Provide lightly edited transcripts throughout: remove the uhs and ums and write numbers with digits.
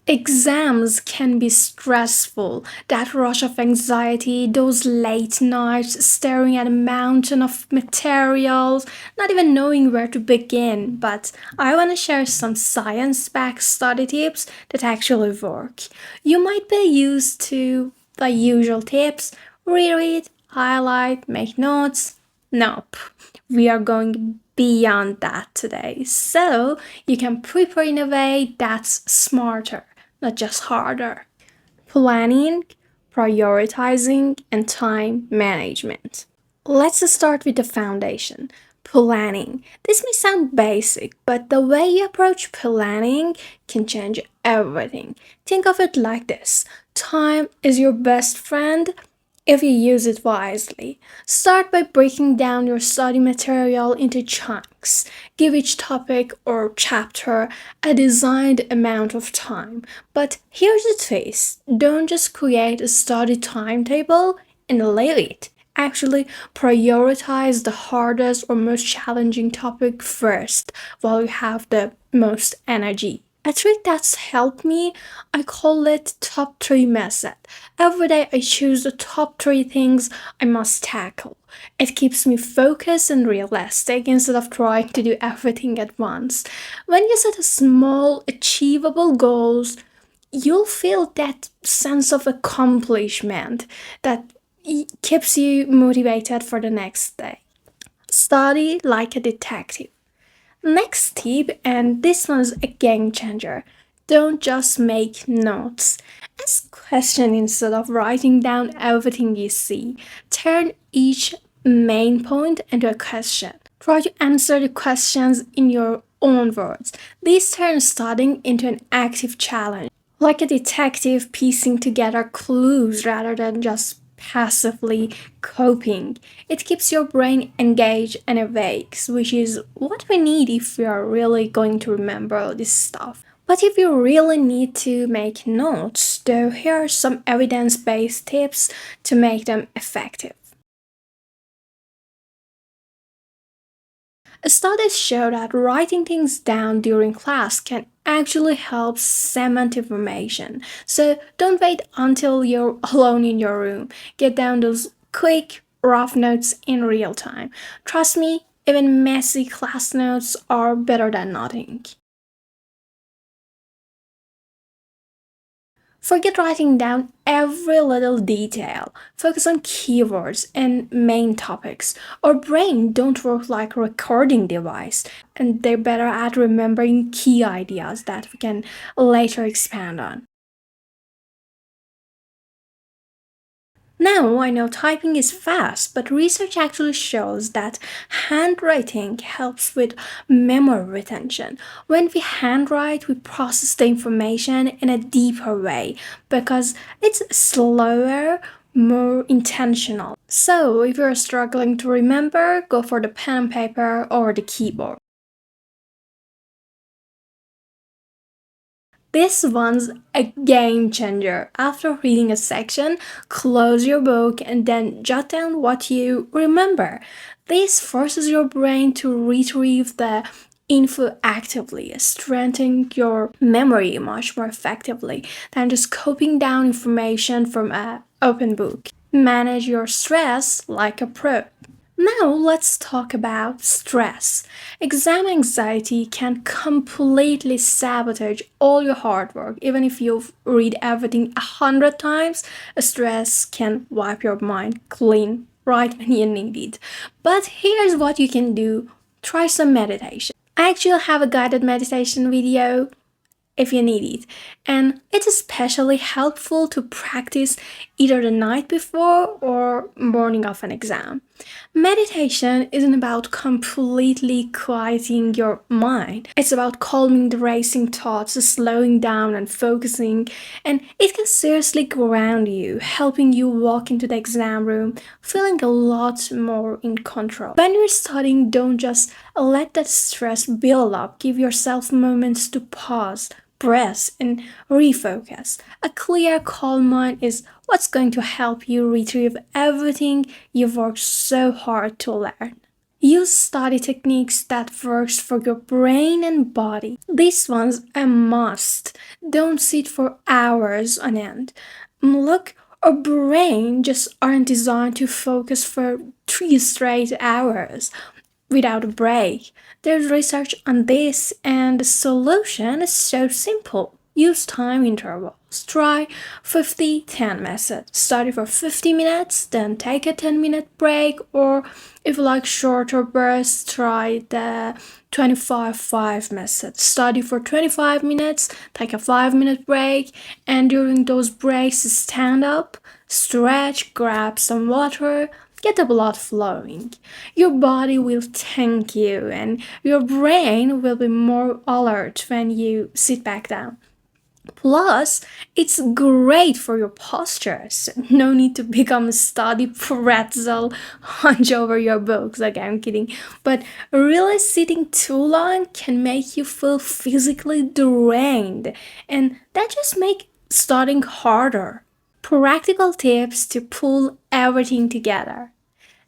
Exams can be stressful. That rush of anxiety, those late nights staring at a mountain of materials, not even knowing where to begin. But I want to share some science backed study tips that actually work. You might be used to the usual tips reread, highlight, make notes. Nope, we are going beyond that today. So you can prepare in a way that's smarter, not just harder. Planning, prioritizing, and time management. Let's start with the foundation. Planning. This may sound basic, but the way you approach planning can change everything. Think of it like this: time is your best friend if you use it wisely. Start by breaking down your study material into chunks. Give each topic or chapter a designed amount of time. But here's the twist: don't just create a study timetable and leave it. Actually, prioritize the hardest or most challenging topic first while you have the most energy. A trick that's helped me, I call it top 3 method. Every day I choose the top 3 things I must tackle. It keeps me focused and realistic instead of trying to do everything at once. When you set a small, achievable goals, you'll feel that sense of accomplishment that keeps you motivated for the next day. Study like a detective. Next tip, and this one's a game changer. Don't just make notes. Ask questions instead of writing down everything you see. Turn each main point into a question. Try to answer the questions in your own words. This turns studying into an active challenge, like a detective piecing together clues rather than just passively coping. It keeps your brain engaged and awake, which is what we need if we are really going to remember all this stuff. But if you really need to make notes, though, here are some evidence based tips to make them effective. Studies show that writing things down during class can actually help cement information. So don't wait until you're alone in your room. Get down those quick, rough notes in real time. Trust me, even messy class notes are better than nothing. Forget writing down every little detail. Focus on keywords and main topics. Our brain don't work like a recording device, and they're better at remembering key ideas that we can later expand on. Now, I know typing is fast, but research actually shows that handwriting helps with memory retention. When we handwrite, we process the information in a deeper way because it's slower, more intentional. So, if you're struggling to remember, go for the pen and paper or the keyboard. This one's a game changer. After reading a section, close your book and then jot down what you remember. This forces your brain to retrieve the info actively, strengthening your memory much more effectively than just copying down information from an open book. Manage your stress like a pro. Now let's talk about stress. Exam anxiety can completely sabotage all your hard work. Even if you've read everything 100 times, stress can wipe your mind clean right when you need it. But here's what you can do. Try some meditation. I actually have a guided meditation video if you need it. And it's especially helpful to practice either the night before or morning of an exam. Meditation isn't about completely quieting your mind. It's about calming the racing thoughts, slowing down and focusing, and it can seriously ground you, helping you walk into the exam room feeling a lot more in control. When you're studying, don't just let that stress build up. Give yourself moments to pause, breath, and refocus. A clear, calm mind is what's going to help you retrieve everything you've worked so hard to learn. Use study techniques that works for your brain and body. This one's a must. Don't sit for hours on end. Look, our brain just aren't designed to focus for 3 straight hours without a break. There's research on this, and the solution is so simple. Use time intervals. Try 50-10 method. Study for 50 minutes, then take a 10-minute break, or if you like shorter bursts, try the 25-5 method. Study for 25 minutes, take a 5-minute break, and during those breaks, stand up, stretch, grab some water, get the blood flowing. Your body will thank you, and your brain will be more alert when you sit back down. Plus, it's great for your postures. No need to become a study pretzel, hunch over your books. Okay, I'm kidding. But really, sitting too long can make you feel physically drained, and that just makes studying harder. Practical tips to pull everything together.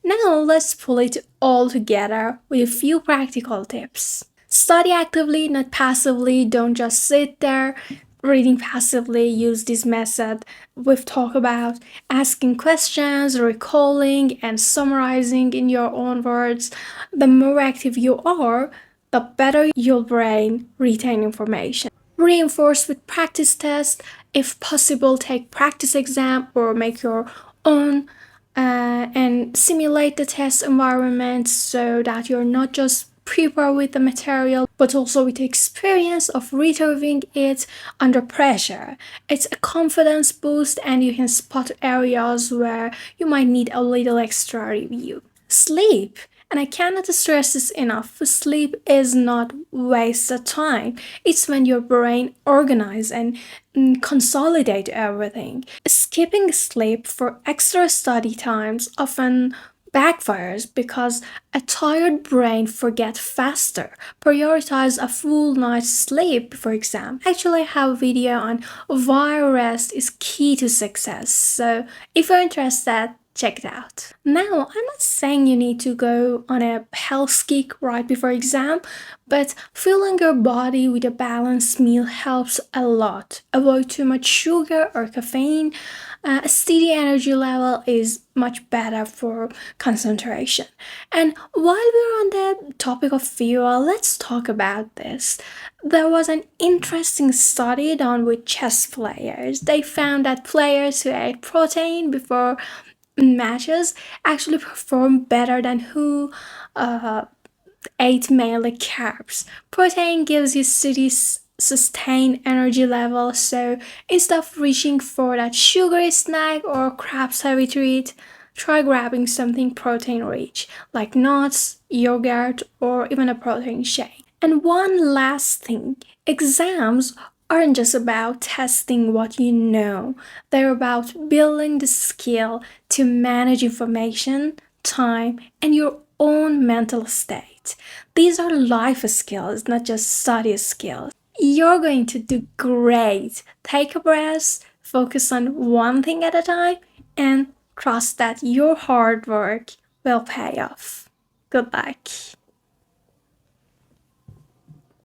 Now let's pull it all together with a few practical tips. Study actively, not passively. Don't just sit there reading passively. Use this method we've talked about, asking questions, recalling, and summarizing in your own words. The more active you are, the better your brain retain information. Reinforce with practice tests. If possible, take practice exam or make your own and simulate the test environment so that you're not just prepared with the material but also with the experience of retrieving it under pressure. It's a confidence boost, and you can spot areas where you might need a little extra review. Sleep. And I cannot stress this enough. Sleep is not wasted time. It's when your brain organize and consolidate everything. Skipping sleep for extra study times often backfires because a tired brain forgets faster. Prioritize a full night's sleep for exam. Actually, I have a video on why rest is key to success. So if you're interested, check it out. Now, I'm not saying you need to go on a health kick right before exam, but fueling your body with a balanced meal helps a lot. Avoid too much sugar or caffeine. A steady energy level is much better for concentration. And while we're on the topic of fuel, let's talk about this. There was an interesting study done with chess players. They found that players who ate protein before matches actually perform better than who ate mainly carbs. Protein gives you steady sustained energy level, so instead of reaching for that sugary snack or carbs heavy treat, try grabbing something protein rich like nuts, yogurt, or even a protein shake. And one last thing, exams aren't just about testing what you know, they're about building the skill to manage information, time, and your own mental state. These are life skills, not just study skills. You're going to do great. Take a breath, focus on one thing at a time, and trust that your hard work will pay off. Good luck.